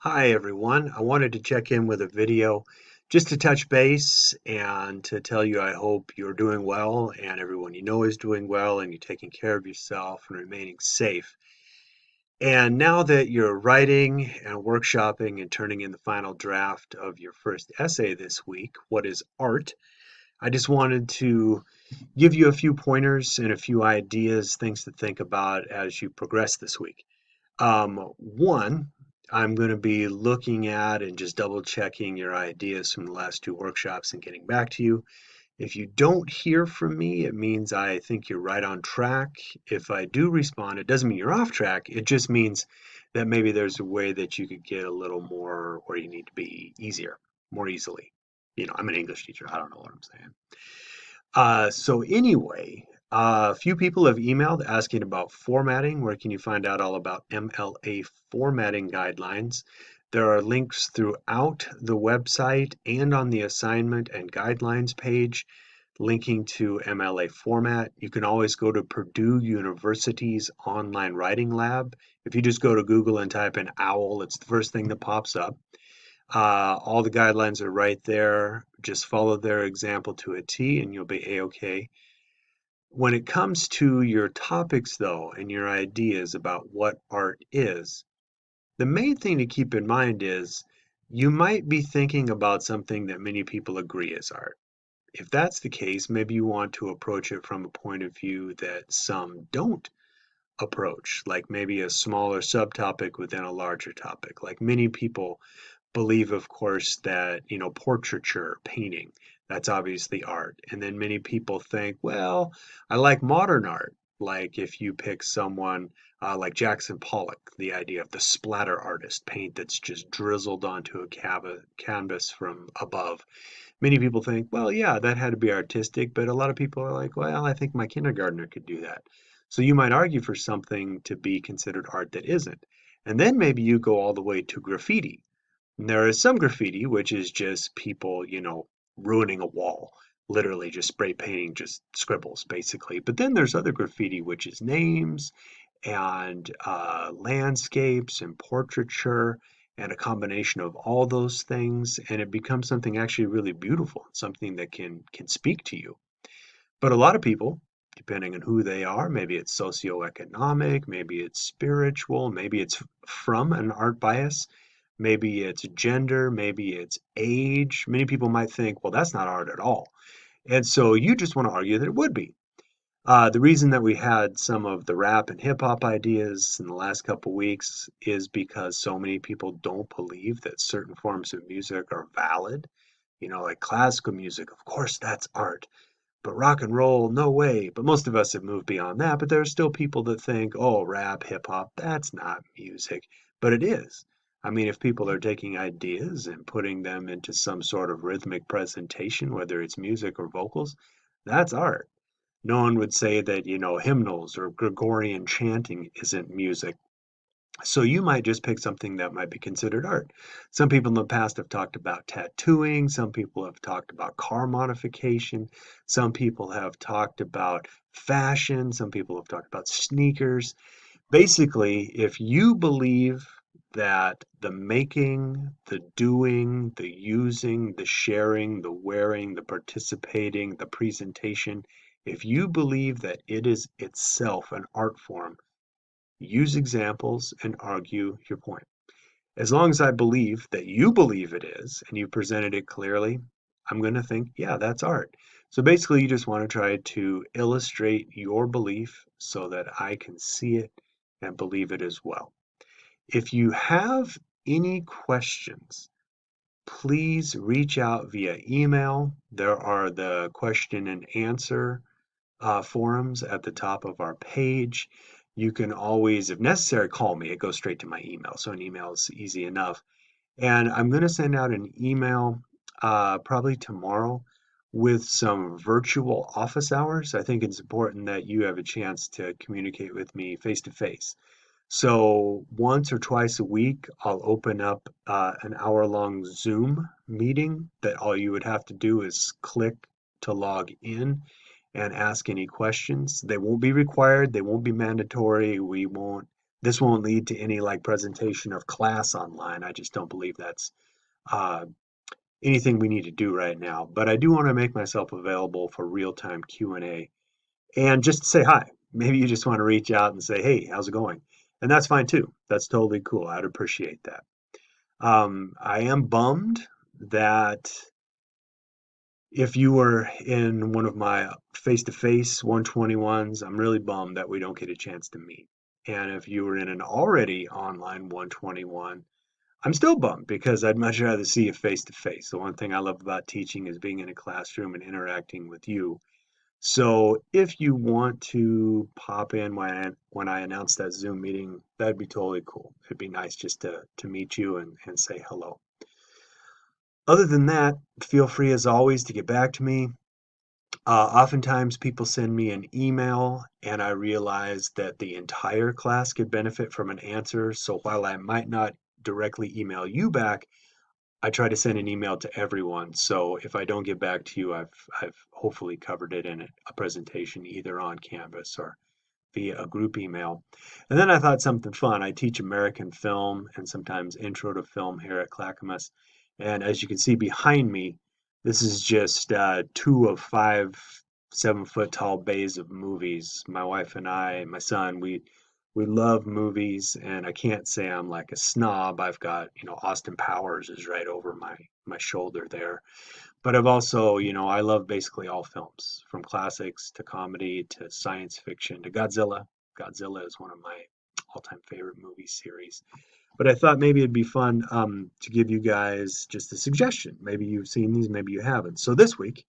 Hi everyone. I wanted to check in with a video just to touch base and to tell you I hope you're doing well and everyone you know is doing well and you're taking care of yourself and remaining safe. And now that you're writing and workshopping and turning in the final draft of your first essay this week, What is Art? I just wanted to give you a few pointers and a few ideas, things to think about as you progress this week. One, I'm going to be looking at and just double checking your ideas from the last two workshops and getting back to you. If you don't hear from me, it means I think you're right on track. If I do respond, it doesn't mean you're off track. It just means that maybe there's a way that you could get a little more where you need to be easier, more easily. I'm an English teacher. I don't know what I'm saying. So anyway, a few people have emailed asking about formatting. Where can you find out all about MLA formatting guidelines? There are links throughout the website and on the assignment and guidelines page linking to MLA format. You can always go to Purdue University's online writing lab. If you just go to Google and type in OWL, it's the first thing that pops up. All the guidelines are right there. Just follow their example to a T and you'll be A-OK. When it comes to your topics, though, and your ideas about what art is, the main thing to keep in mind is you might be thinking about something that many people agree is art. If that's the case, maybe you want to approach it from a point of view that some don't approach, like maybe a smaller subtopic within a larger topic. Like many people believe, of course, that, portraiture, painting, that's obviously art. And then many people think, well, I like modern art. Like if you pick someone like Jackson Pollock, the idea of the splatter artist, paint that's just drizzled onto a canvas from above. Many people think, well, yeah, that had to be artistic, but a lot of people are like, well, I think my kindergartner could do that. So you might argue for something to be considered art that isn't. And then maybe you go all the way to graffiti. And there is some graffiti, which is just people, ruining a wall, literally just spray painting, just scribbles, basically. But then there's other graffiti, which is names and landscapes and portraiture and a combination of all those things, and it becomes something actually really beautiful, something that can speak to you. But a lot of people, depending on who they are, maybe it's socioeconomic, maybe it's spiritual, maybe it's from an art bias, maybe it's gender, maybe it's age. Many people might think, well, that's not art at all. And so you just want to argue that it would be. The reason that we had some of the rap and hip hop ideas in the last couple weeks is because so many people don't believe that certain forms of music are valid. Like classical music, of course, that's art. But rock and roll, no way. But most of us have moved beyond that. But there are still people that think, oh, rap, hip hop, that's not music. But it is. I mean, if people are taking ideas and putting them into some sort of rhythmic presentation, whether it's music or vocals, that's art. No one would say that, hymnals or Gregorian chanting isn't music. So you might just pick something that might be considered art. Some people in the past have talked about tattooing. Some people have talked about car modification. Some people have talked about fashion. Some people have talked about sneakers. Basically, if you believe that the making, the doing, the using, the sharing, the wearing, the participating, the presentation, if you believe that it is itself an art form, use examples and argue your point. As long as I believe that you believe it is and you presented it clearly, I'm going to think, yeah, that's art. So basically, you just want to try to illustrate your belief so that I can see it and believe it as well. If you have any questions, please reach out via email. There are the question and answer forums at the top of our page. You can always, if necessary, call me. It goes straight to my email. So an email is easy enough. And I'm going to send out an email probably tomorrow with some virtual office hours. I think it's important that you have a chance to communicate with me face to face. So once or twice a week, I'll open up an hour-long Zoom meeting that all you would have to do is click to log in and ask any questions. They won't be required, they won't be mandatory. We won't This won't lead to any like presentation of class online. I just don't believe that's uh, anything we need to do right now. But I do want to make myself available for real-time Q&A and just say hi. Maybe you just want to reach out and say, "Hey, how's it going?" And that's fine too. That's totally cool. I'd appreciate that. I am bummed that if you were in one of my face-to-face 121s, I'm really bummed that we don't get a chance to meet. And if you were in an already online 121, I'm still bummed because I'd much rather see you face to face. The one thing I love about teaching is being in a classroom and interacting with you. So if you want to pop in when I announce that Zoom meeting, that'd be totally cool. It'd be nice just to meet you and say hello. Other than that, feel free as always to get back to me. Oftentimes people send me an email and I realize that the entire class could benefit from an answer. So while I might not directly email you back, I try to send an email to everyone. So if I don't get back to you, I've hopefully covered it in a presentation either on Canvas or via a group email. And then I thought something fun. I teach American film and sometimes intro to film here at Clackamas. And as you can see behind me, this is just two of five 7 foot tall bays of movies. My wife and I, my son, we love movies, and I can't say I'm like a snob. I've got, Austin Powers is right over my shoulder there. But I've also, I love basically all films, from classics to comedy to science fiction to Godzilla. Godzilla is one of my all-time favorite movie series. But I thought maybe it'd be fun to give you guys just a suggestion. Maybe you've seen these, maybe you haven't. So this week,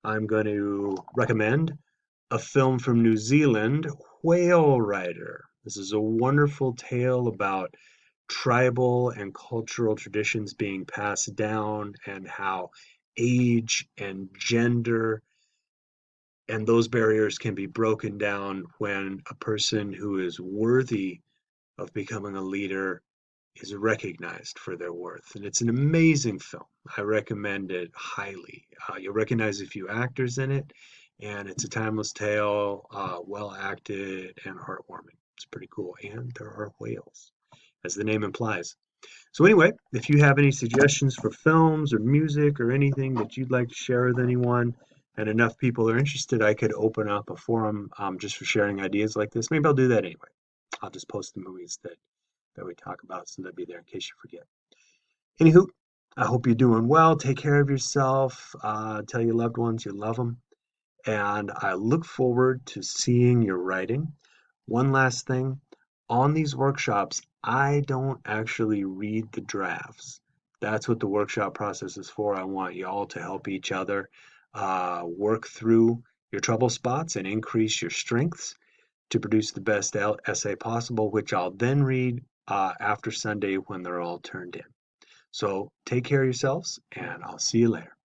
I'm going to recommend a film from New Zealand, Whale Rider. This is a wonderful tale about tribal and cultural traditions being passed down and how age and gender and those barriers can be broken down when a person who is worthy of becoming a leader is recognized for their worth. And it's an amazing film. I recommend it highly. You'll recognize a few actors in it, and it's a timeless tale, well acted and heartwarming. It's pretty cool. And there are whales, as the name implies. So anyway, if you have any suggestions for films or music or anything that you'd like to share with anyone, and enough people are interested, I could open up a forum just for sharing ideas like this. Maybe I'll do that anyway. I'll just post the movies that we talk about so they'll be there in case you forget. Anywho, I hope you're doing well. Take care of yourself. Tell your loved ones you love them. And I look forward to seeing your writing. One last thing, on these workshops, I don't actually read the drafts. That's what the workshop process is for. I want you all to help each other work through your trouble spots and increase your strengths to produce the best essay possible, which I'll then read after Sunday when they're all turned in. So take care of yourselves, and I'll see you later.